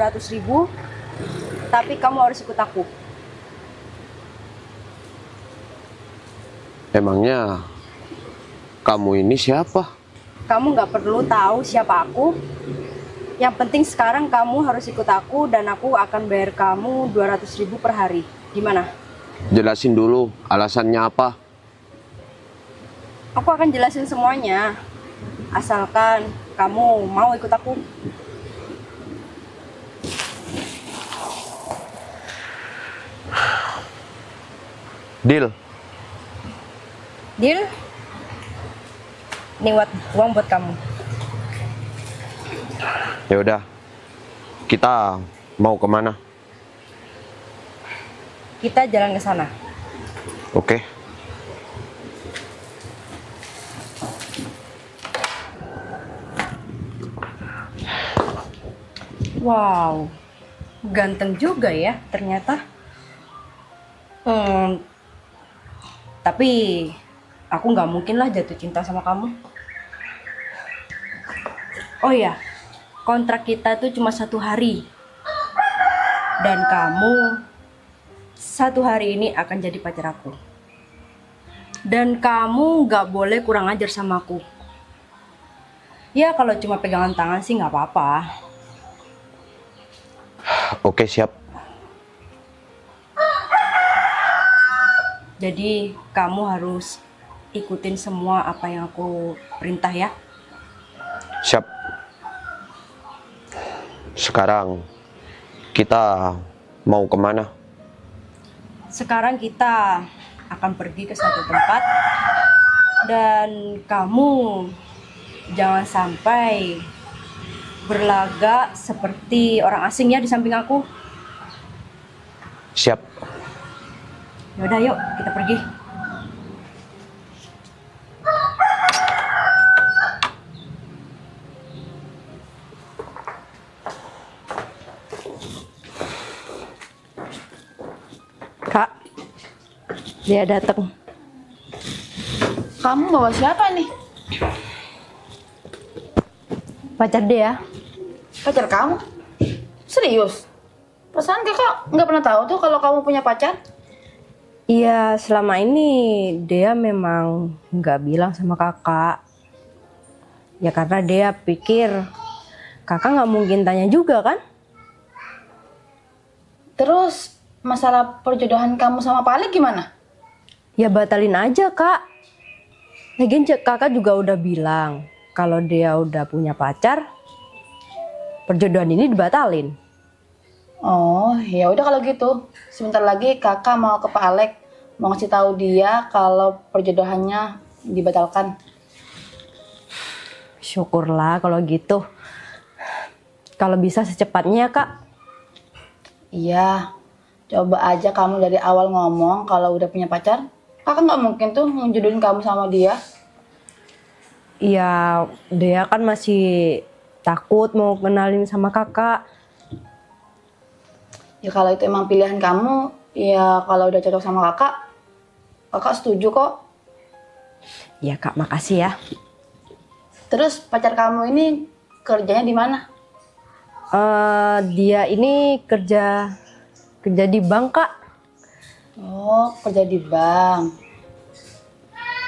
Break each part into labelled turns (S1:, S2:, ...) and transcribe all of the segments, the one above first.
S1: 200.000, tapi kamu harus ikut aku.
S2: Emangnya kamu ini siapa?
S1: Kamu nggak perlu tahu siapa aku. Yang penting sekarang kamu harus ikut aku dan aku akan bayar kamu 200.000 per hari. Gimana?
S2: Jelasin dulu alasannya apa?
S1: Aku akan jelasin semuanya. Asalkan kamu mau ikut aku.
S2: Deal.
S1: Deal? Ini uang buat kamu.
S2: Ya udah, kita mau kemana?
S1: Kita jalan ke sana.
S2: Oke.
S1: Wow, ganteng juga ya ternyata. Tapi aku nggak mungkin lah jatuh cinta sama kamu. Oh ya, kontrak kita tuh cuma 1 hari. Dan kamu 1 hari ini akan jadi pacar aku. Dan kamu nggak boleh kurang ajar sama aku. Ya kalau cuma pegangan tangan sih nggak apa-apa.
S2: Oke, siap.
S1: Jadi kamu harus ikutin semua apa yang aku perintah ya.
S2: Siap. Sekarang kita mau kemana?
S1: Sekarang kita akan pergi ke satu tempat dan kamu jangan sampai berlagak seperti orang asing ya di samping aku.
S2: Siap.
S1: Yaudah yuk kita pergi. Kak, dia datang.
S3: Kamu bawa siapa nih?
S1: Pacar dia.
S3: Pacar kamu? Serius? Perasaan kakak nggak pernah tahu tuh kalau kamu punya pacar.
S1: Iya, selama ini dia memang nggak bilang sama kakak. Ya karena dia pikir kakak nggak mungkin tanya juga kan?
S3: Terus masalah perjodohan kamu sama Pak Alek gimana?
S1: Ya batalin aja kak. Lagian kakak juga udah bilang kalau dia udah punya pacar, perjodohan ini dibatalin.
S3: Oh, ya udah kalau gitu. Sebentar lagi kakak mau ke Pak Alek, mau ngasih tahu dia kalau perjodohannya dibatalkan.
S1: Syukurlah kalau gitu. Kalau bisa secepatnya kak.
S3: Iya, coba aja kamu dari awal ngomong kalau udah punya pacar. Kakak nggak mungkin tuh ngejodohin kamu sama dia.
S1: Iya, dia kan masih takut mau kenalin sama kakak.
S3: Ya kalau itu emang pilihan kamu, ya kalau udah cocok sama kakak, kakak setuju kok.
S1: Ya kak, makasih ya.
S3: Terus pacar kamu ini kerjanya di mana?
S1: Dia ini kerja di bank kak.
S3: Oh, kerja di bank.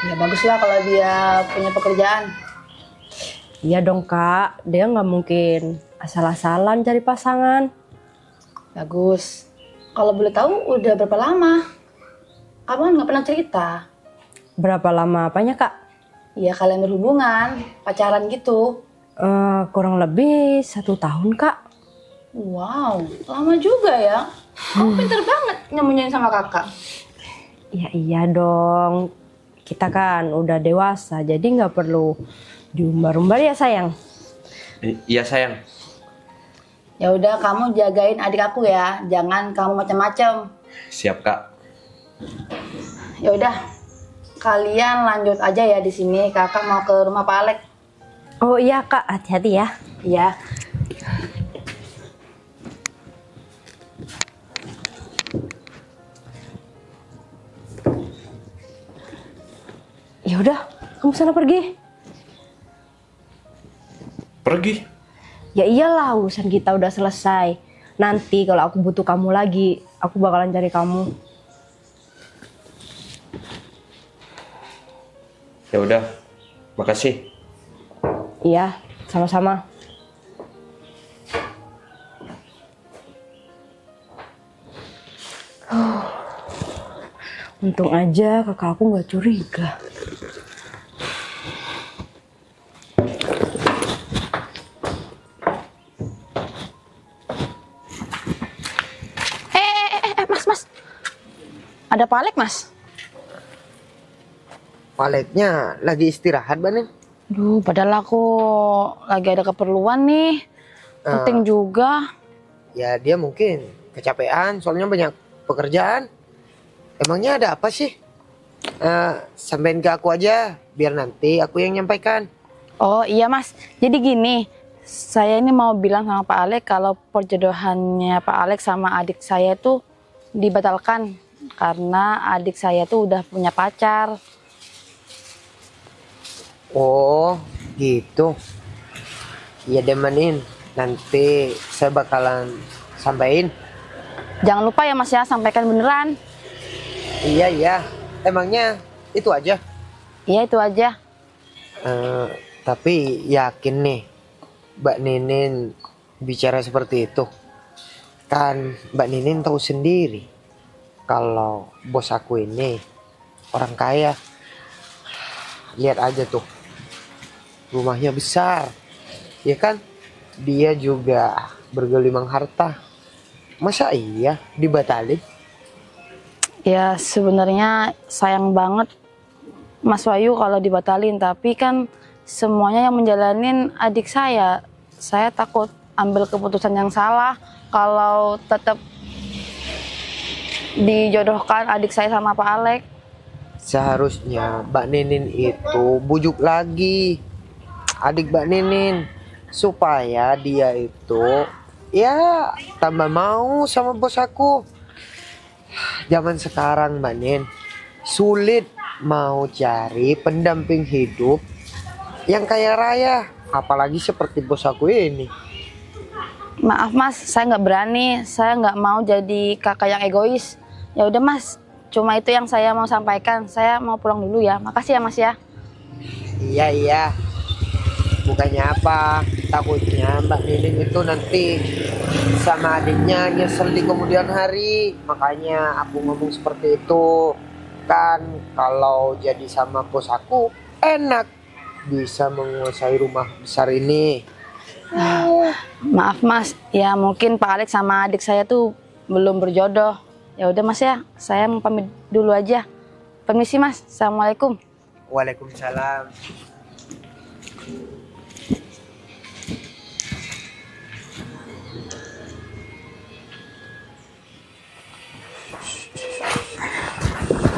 S3: Ya bagus lah kalau dia punya pekerjaan.
S1: Iya dong kak, dia nggak mungkin asal-asalan cari pasangan.
S3: Bagus. Kalau boleh tahu udah berapa lama? Kamu kan nggak pernah cerita.
S1: Berapa lama apanya kak?
S3: Ya kalian berhubungan, pacaran gitu.
S1: Kurang lebih 1 tahun kak.
S3: Wow, lama juga ya. Kamu pinter banget nyembunyiin sama kakak.
S1: Ya iya dong, kita kan udah dewasa jadi nggak perlu diumbar-umbar ya sayang.
S2: Iya sayang.
S3: Ya udah kamu jagain adik aku ya, jangan kamu macam-macam.
S2: Siap kak.
S3: Ya udah, kalian lanjut aja ya di sini. Kakak mau ke rumah Pak Alek.
S1: Oh iya kak, hati-hati ya.
S3: Iya.
S1: Ya udah, kamu sana pergi.
S2: Pergi?
S1: Ya iyalah, urusan kita udah selesai. Nanti kalau aku butuh kamu lagi, aku bakalan cari kamu.
S2: Ya udah, makasih.
S1: Iya, sama-sama. Untung aja kakak aku nggak curiga.
S3: Mas. Ada Pak Alek, Mas?
S4: Paletnya lagi istirahat, Banin.
S3: Duh, padahal aku lagi ada keperluan nih. Penting juga.
S4: Ya dia mungkin kecapean, soalnya banyak pekerjaan. Emangnya ada apa sih? Sampein ke aku aja, biar nanti aku yang nyampaikan.
S3: Oh iya, Mas. Jadi gini, saya ini mau bilang sama Pak Alek kalau perjodohannya Pak Alek sama adik saya tuh dibatalkan karena adik saya tuh udah punya pacar.
S4: Oh, gitu. Iya deh, Manin. Nanti saya bakalan sampaikan.
S3: Jangan lupa ya, Mas ya, sampaikan beneran.
S4: Iya. Emangnya itu aja?
S3: Iya, itu aja.
S4: Tapi yakin nih, Mbak Ninin bicara seperti itu. Kan Mbak Ninin tahu sendiri kalau bos aku ini orang kaya. Lihat aja tuh, rumahnya besar, ya kan? Dia juga bergelimang harta. Masa iya dibatalin?
S3: Ya sebenarnya sayang banget Mas Wahyu kalau dibatalin, tapi kan semuanya yang menjalanin adik saya. Saya takut ambil keputusan yang salah kalau tetap dijodohkan adik saya sama Pak Alek.
S4: Seharusnya Mbak Ninin itu bujuk lagi adik Mbak Ninin supaya dia itu ya tambah mau sama bos aku. Zaman sekarang Mbak Nin sulit mau cari pendamping hidup yang kaya raya, apalagi seperti bos aku ini.
S3: Maaf Mas, saya nggak berani, saya nggak mau jadi kakak yang egois. Ya udah Mas, cuma itu yang saya mau sampaikan. Saya mau pulang dulu ya. Makasih ya Mas ya.
S4: Iya. Bukannya apa, takutnya Mbak Nining itu nanti sama adiknya nyesel di kemudian hari. Makanya aku ngomong seperti itu. Kan kalau jadi sama bos aku enak, bisa menguasai rumah besar ini.
S3: Maaf Mas, ya mungkin Pak Alek sama adik saya tuh belum berjodoh. Ya udah Mas ya, saya mau pamit dulu aja. Permisi Mas, assalamualaikum.
S4: Waalaikumsalam.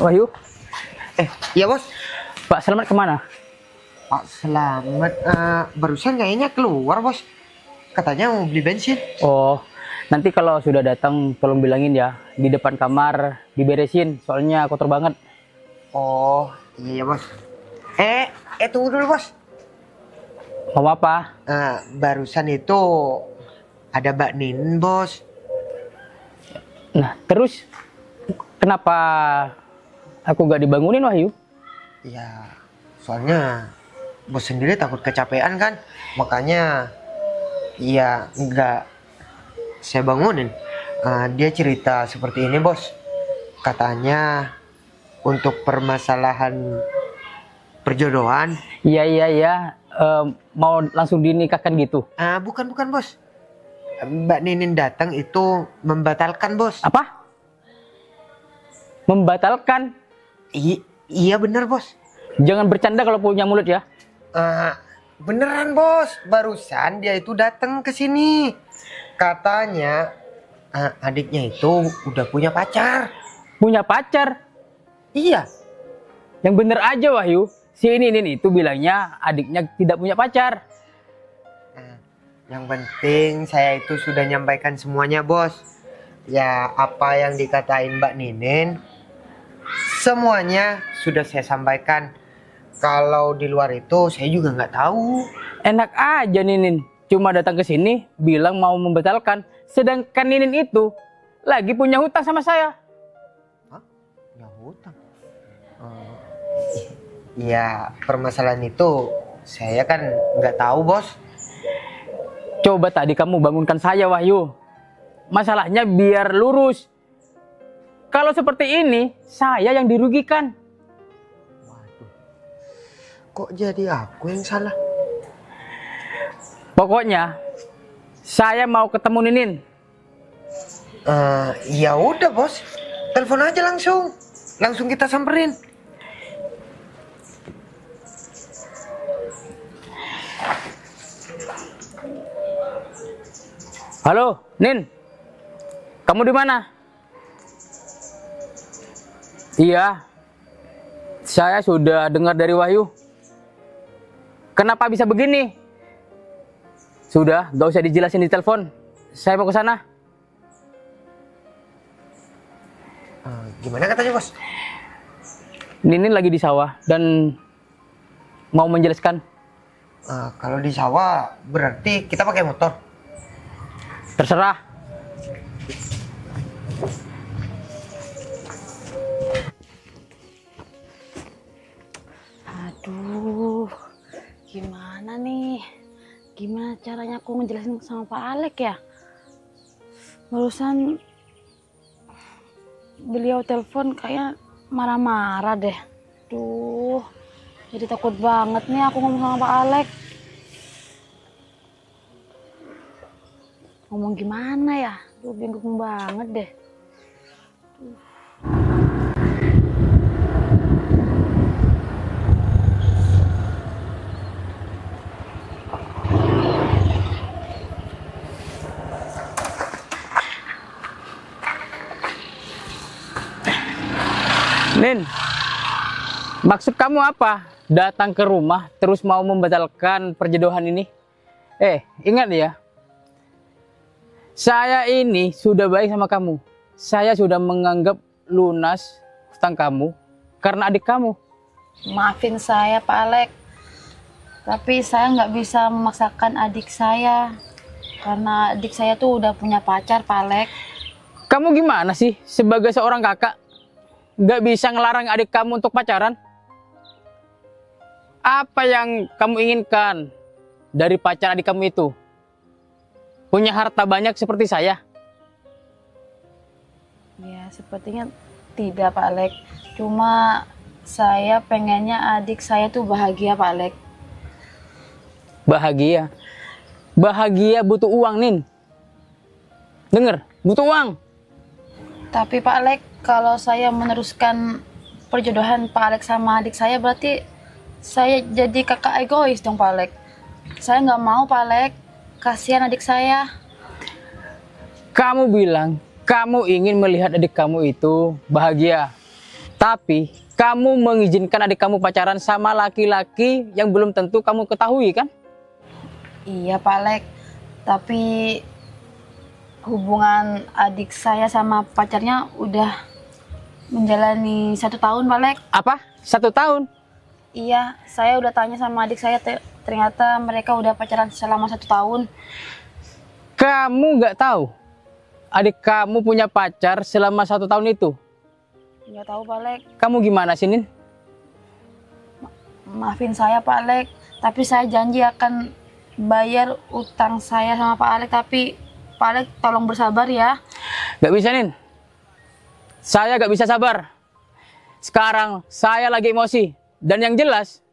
S5: Wahyu,
S4: Iya bos.
S5: Pak Selamat kemana?
S4: Pak Selamat barusan kayaknya keluar bos. Katanya mau beli bensin.
S5: Oh, nanti kalau sudah datang tolong bilangin ya, di depan kamar diberesin, soalnya kotor banget.
S4: Oh iya bos. Tunggu dulu bos.
S5: Mau apa?
S4: Barusan itu ada Mbak Nin bos.
S5: Nah, terus kenapa aku gak dibangunin Wahyu?
S4: Ya soalnya bos sendiri takut kecapean kan, makanya ya nggak saya bangunin. Dia cerita seperti ini bos, katanya untuk permasalahan perjodohan.
S5: Iya. Mau langsung dinikahkan gitu?
S4: Bukan bos, Mbak Ninin datang itu membatalkan bos.
S5: Apa? Membatalkan?
S4: Iya bener bos.
S5: Jangan bercanda kalau punya mulut ya.
S4: Beneran bos, barusan dia itu datang ke sini. Katanya adiknya itu udah punya pacar.
S5: Punya pacar?
S4: Iya.
S5: Yang bener aja Wahyu. Si Ninin itu bilangnya adiknya tidak punya pacar.
S4: Yang penting saya itu sudah nyampaikan semuanya bos. Ya apa yang dikatain Mbak Ninin, semuanya sudah saya sampaikan. Kalau di luar itu saya juga nggak tahu.
S5: Enak aja Ninin, cuma datang ke sini bilang mau membatalkan. Sedangkan Ninin itu lagi punya hutang sama saya.
S4: Hah? Ya hutang. Ya permasalahan itu saya kan nggak tahu bos.
S5: Coba tadi kamu bangunkan saya, Wahyu. Masalahnya biar lurus. Kalau seperti ini, saya yang dirugikan.
S4: Waduh, kok jadi aku yang salah?
S5: Pokoknya, saya mau ketemu Ninin.
S4: Ya udah bos, telepon aja langsung kita samperin.
S5: Halo, Nin. Kamu di mana? Iya, saya sudah dengar dari Wahyu. Kenapa bisa begini? Sudah, gak usah dijelasin di telepon. Saya mau ke sana.
S4: Gimana katanya bos?
S5: Ninin lagi di sawah dan mau menjelaskan.
S4: Kalau di sawah berarti kita pakai motor.
S5: Terserah.
S3: Aduh, gimana nih? Gimana caranya aku ngejelasin sama Pak Alek ya? Barusan beliau telepon kayak marah-marah deh. Duh, jadi takut banget nih aku ngomong sama Pak Alek. Ngomong gimana ya? Duh, bingung banget deh.
S5: Nin, maksud kamu apa? Datang ke rumah terus mau membatalkan perjodohan ini? Ingat ya. Saya ini sudah baik sama kamu. Saya sudah menganggap lunas hutang kamu karena adik kamu.
S3: Maafin saya Pak Alek, tapi saya nggak bisa memaksakan adik saya karena adik saya tuh udah punya pacar Pak Alek.
S5: Kamu gimana sih sebagai seorang kakak? Nggak bisa ngelarang adik kamu untuk pacaran? Apa yang kamu inginkan dari pacar adik kamu itu? Punya harta banyak seperti saya?
S3: Ya sepertinya tidak Pak Alek. Cuma saya pengennya adik saya tuh bahagia Pak Alek.
S5: Bahagia? Bahagia butuh uang, Nin. Dengar, butuh uang.
S3: Tapi Pak Alek, kalau saya meneruskan perjodohan Pak Alek sama adik saya, berarti saya jadi kakak egois dong Pak Alek. Saya nggak mau Pak Alek, kasihan adik saya.
S5: Kamu bilang kamu ingin melihat adik kamu itu bahagia. Tapi kamu mengizinkan adik kamu pacaran sama laki-laki yang belum tentu kamu ketahui kan?
S3: Iya Pak Alek, tapi hubungan adik saya sama pacarnya udah menjalani 1 tahun Pak Alek.
S5: Apa? 1 tahun?
S3: Iya, saya udah tanya sama adik saya, ternyata mereka udah pacaran selama 1 tahun.
S5: Kamu nggak tahu adik kamu punya pacar selama 1 tahun itu?
S3: Nggak tahu Pak Alek.
S5: Kamu gimana sih, Nin?
S3: Maafin saya Pak Alek, tapi saya janji akan bayar utang saya sama Pak Alek, tapi Pak Alek tolong bersabar ya.
S5: Gak bisa, Nin. Saya gak bisa sabar. Sekarang saya lagi emosi. Dan yang jelas,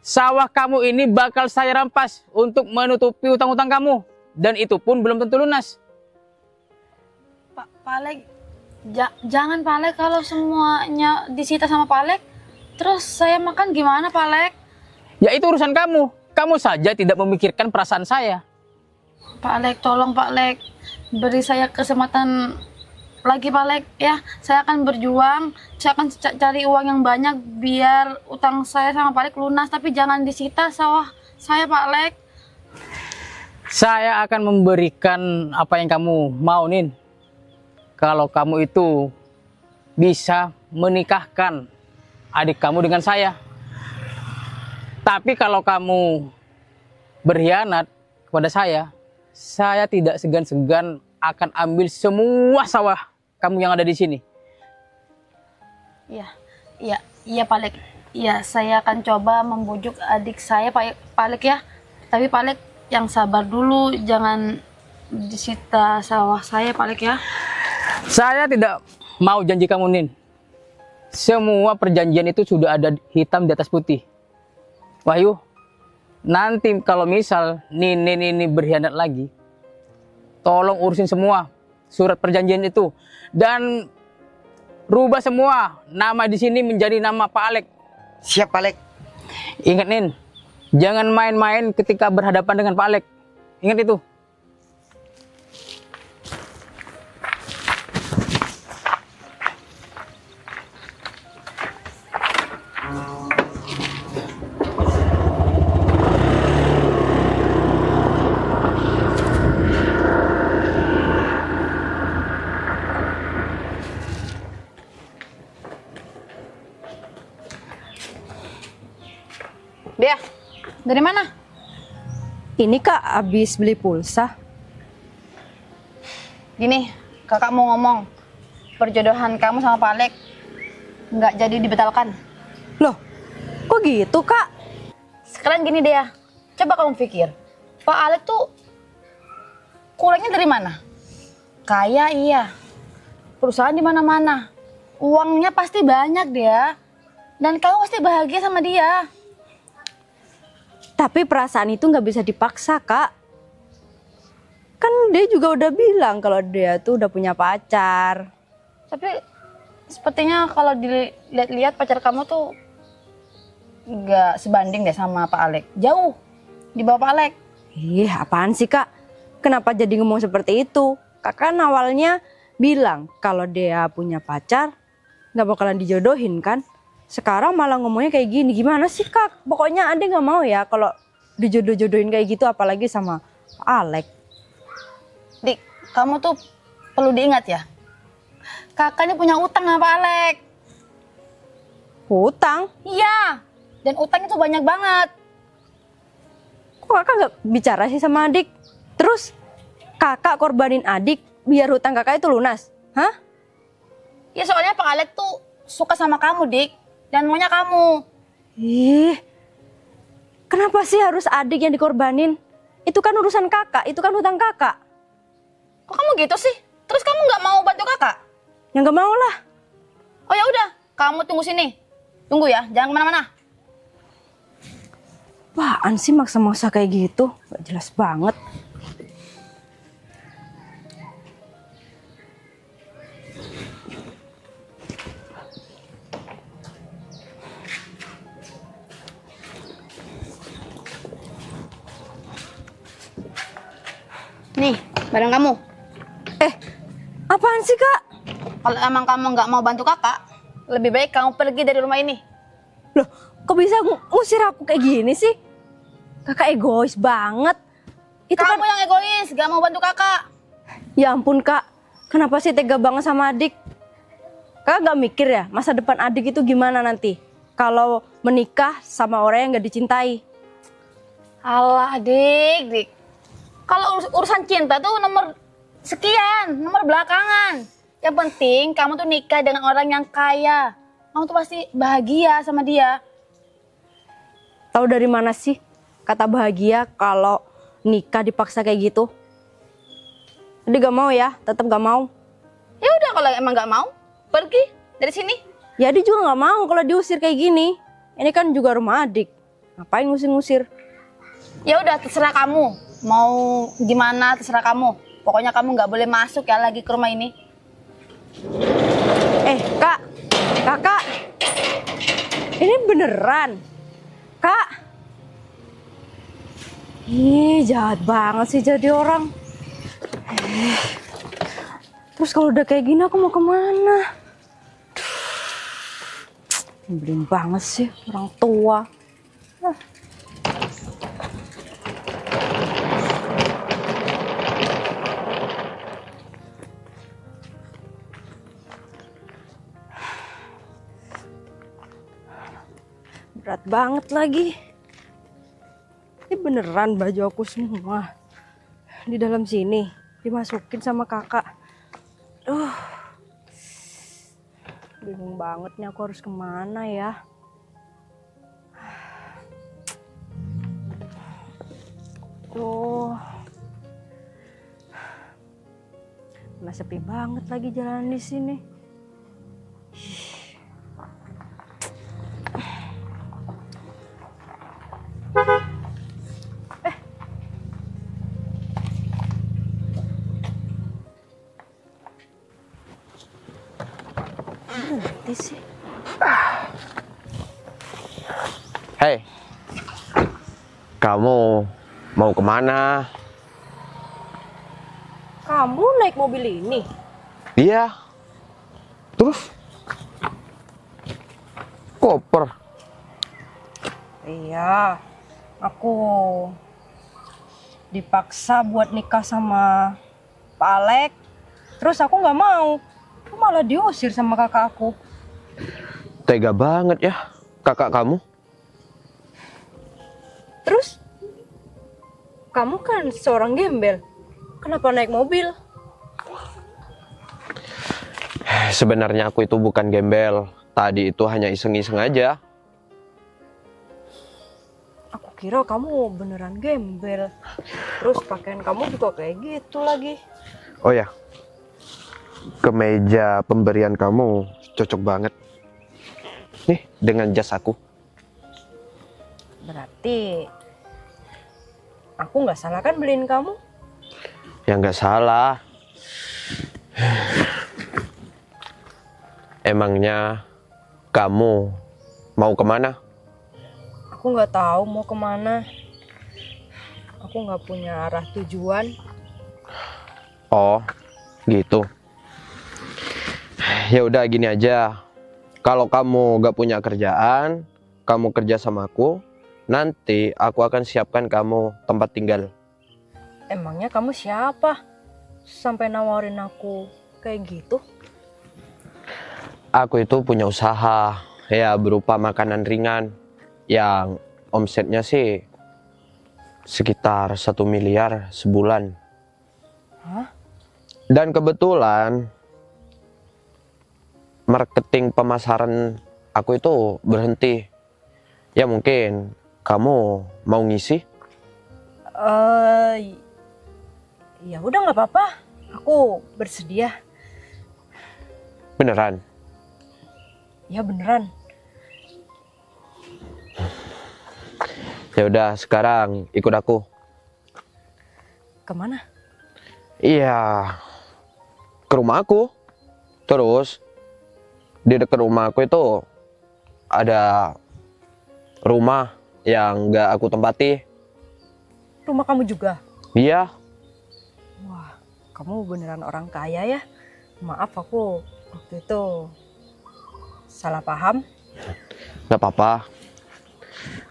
S5: sawah kamu ini bakal saya rampas untuk menutupi utang-utang kamu. Dan itu pun belum tentu lunas.
S3: Pak Alek, jangan Pak Alek, kalau semuanya disita sama Pak Alek, terus saya makan gimana Pak Alek?
S5: Ya itu urusan kamu. Kamu saja tidak memikirkan perasaan saya.
S3: Pak Alek, tolong Pak Alek, beri saya kesempatan lagi Pak Alek ya. Saya akan berjuang, saya akan cari uang yang banyak biar utang saya sama Pak Alek lunas, tapi jangan disita sawah saya Pak Alek.
S5: Saya akan memberikan apa yang kamu mau, Nin. Kalau kamu itu bisa menikahkan adik kamu dengan saya. Tapi kalau kamu berkhianat kepada saya saya tidak segan-segan akan ambil semua sawah kamu yang ada di sini.
S3: Iya Pak Lek. Iya, saya akan coba membujuk adik saya Pak Lek ya. Tapi Pak Lek yang sabar dulu, jangan disita sawah saya Pak Lek ya.
S5: Saya tidak mau janji kamu, Nin. Semua perjanjian itu sudah ada hitam di atas putih. Wahyu, nanti kalau misal Ninin ini berkhianat lagi, tolong urusin semua surat perjanjian itu dan rubah semua nama di sini menjadi nama Pak Alek.
S4: Siap, Pak Lek.
S5: Ingat, Nin, jangan main-main ketika berhadapan dengan Pak Alek. Ingat itu.
S3: Dia, dari mana?
S1: Ini Kak habis beli pulsa.
S3: Gini, kakak mau ngomong. Perjodohan kamu sama Pak Alek nggak jadi dibatalkan.
S1: Loh, kok gitu Kak?
S3: Sekarang gini Dea, coba kamu pikir. Pak Alek tuh kurangnya dari mana? Kaya iya, perusahaan di mana-mana, uangnya pasti banyak dia, dan kamu pasti bahagia sama dia.
S1: Tapi perasaan itu nggak bisa dipaksa Kak. Kan dia juga udah bilang kalau dia tuh udah punya pacar.
S3: Tapi sepertinya kalau dilihat-lihat pacar kamu tuh nggak sebanding deh sama Pak Alek. Jauh di bawah Pak Alek.
S1: Ih, apaan sih Kak? Kenapa jadi ngomong seperti itu? Kakak kan awalnya bilang kalau dia punya pacar nggak bakalan dijodohin kan? Sekarang malah ngomongnya kayak gini. Gimana sih Kak? Pokoknya Ade nggak mau ya kalau dijodoh-jodohin kayak gitu, apalagi sama Pak Alek.
S3: Dik, kamu tuh perlu diingat ya. Kakak ini punya utang sama Pak Alek.
S1: Hutang?
S3: Iya, dan utang itu banyak banget.
S1: Kok kakak nggak bicara sih sama adik? Terus kakak korbanin adik biar hutang kakak itu lunas? Hah?
S3: Ya soalnya Pak Alek tuh suka sama kamu, Dik. Dan maunya kamu.
S1: Ih, kenapa sih harus adik yang dikorbanin? Itu kan urusan kakak, itu kan hutang kakak.
S3: Kok kamu gitu sih? Terus kamu nggak mau bantu kakak?
S1: Ya nggak mau lah.
S3: Oh ya udah, kamu tunggu sini. Tunggu ya, jangan kemana-mana.
S1: Apaan sih maksa-maksa kayak gitu? Gak jelas banget.
S3: Nih, barang kamu.
S1: Apaan sih Kak?
S3: Kalau emang kamu nggak mau bantu kakak, lebih baik kamu pergi dari rumah ini.
S1: Loh, kok bisa ngusir aku kayak gini sih? Kakak egois banget. Itu
S3: Kamu
S1: kan,
S3: yang egois, gak mau bantu kakak.
S1: ya ampun Kak, kenapa sih tega banget sama adik? Kakak gak mikir ya masa depan adik itu gimana nanti kalau menikah sama orang yang gak dicintai?
S3: Alah, Dik. Kalau urusan cinta tuh nomor sekian, nomor belakangan. Yang penting kamu tuh nikah dengan orang yang kaya. Kamu tuh pasti bahagia sama dia.
S1: Tahu dari mana sih kata bahagia kalau nikah dipaksa kayak gitu? Jadi gak mau ya, tetap gak mau.
S3: Ya udah kalau emang nggak mau, pergi dari sini.
S1: Ya adik juga gak mau kalau diusir kayak gini. Ini kan juga rumah adik. Ngapain ngusir-ngusir?
S3: Ya udah terserah kamu. Mau gimana terserah kamu. Pokoknya kamu nggak boleh masuk ya lagi ke rumah ini.
S1: Kak, kakak, ini beneran, Kak. Ih, jahat banget sih jadi orang. Terus kalau udah kayak gini aku mau kemana? Nyebelin banget sih orang tua. Berat banget lagi. Ini beneran baju aku semua. di dalam sini, dimasukin sama kakak. Bingung banget nih aku harus kemana ya. Tuh, nah sepi banget lagi jalan di sini. Berhenti sih.
S2: Hei, kamu mau kemana?
S1: Kamu naik mobil ini?
S2: Iya. Terus? Koper.
S1: Iya, aku dipaksa buat nikah sama Pak Alek. Terus aku nggak mau, aku malah diusir sama kakak aku.
S2: Tega banget ya kakak kamu.
S1: Terus, kamu kan seorang gembel, kenapa naik mobil?
S2: Sebenarnya aku itu bukan gembel. Tadi itu hanya iseng-iseng aja.
S1: Aku kira kamu beneran gembel. Terus pakaian kamu juga kayak gitu lagi.
S2: Oh ya, kemeja pemberian kamu cocok banget. Nih, dengan jas aku.
S1: Berarti aku nggak salah kan beliin kamu?
S2: Ya nggak salah. Emangnya kamu mau kemana?
S1: Aku nggak tahu mau kemana. Aku nggak punya arah tujuan.
S2: Oh, gitu. Ya udah gini aja. Kalau kamu gak punya kerjaan, kamu kerja sama aku, nanti aku akan siapkan kamu tempat tinggal.
S1: Emangnya kamu siapa? Sampai nawarin aku kayak gitu?
S2: Aku itu punya usaha, ya berupa makanan ringan, yang omsetnya sih sekitar 1 miliar sebulan.
S1: Hah?
S2: Dan kebetulan marketing pemasaran aku itu berhenti. Ya mungkin kamu mau ngisi?
S1: Ya udah nggak apa-apa. Aku bersedia.
S2: Beneran?
S1: Ya beneran.
S2: Ya udah sekarang ikut aku.
S1: Kemana?
S2: Iya, ke rumah aku. Terus di dekat rumah aku itu ada rumah yang gak aku tempati.
S1: Rumah kamu juga?
S2: Iya.
S1: Wah, kamu beneran orang kaya ya. Maaf aku waktu itu salah paham.
S2: Gak apa-apa.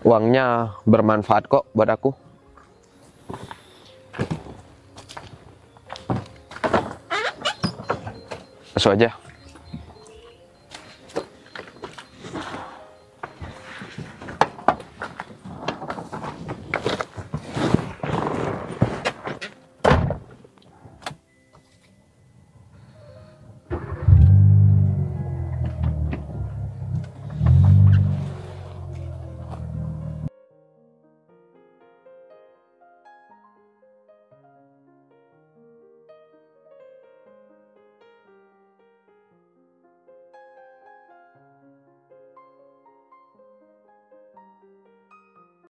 S2: Uangnya bermanfaat kok buat aku. Masuk aja.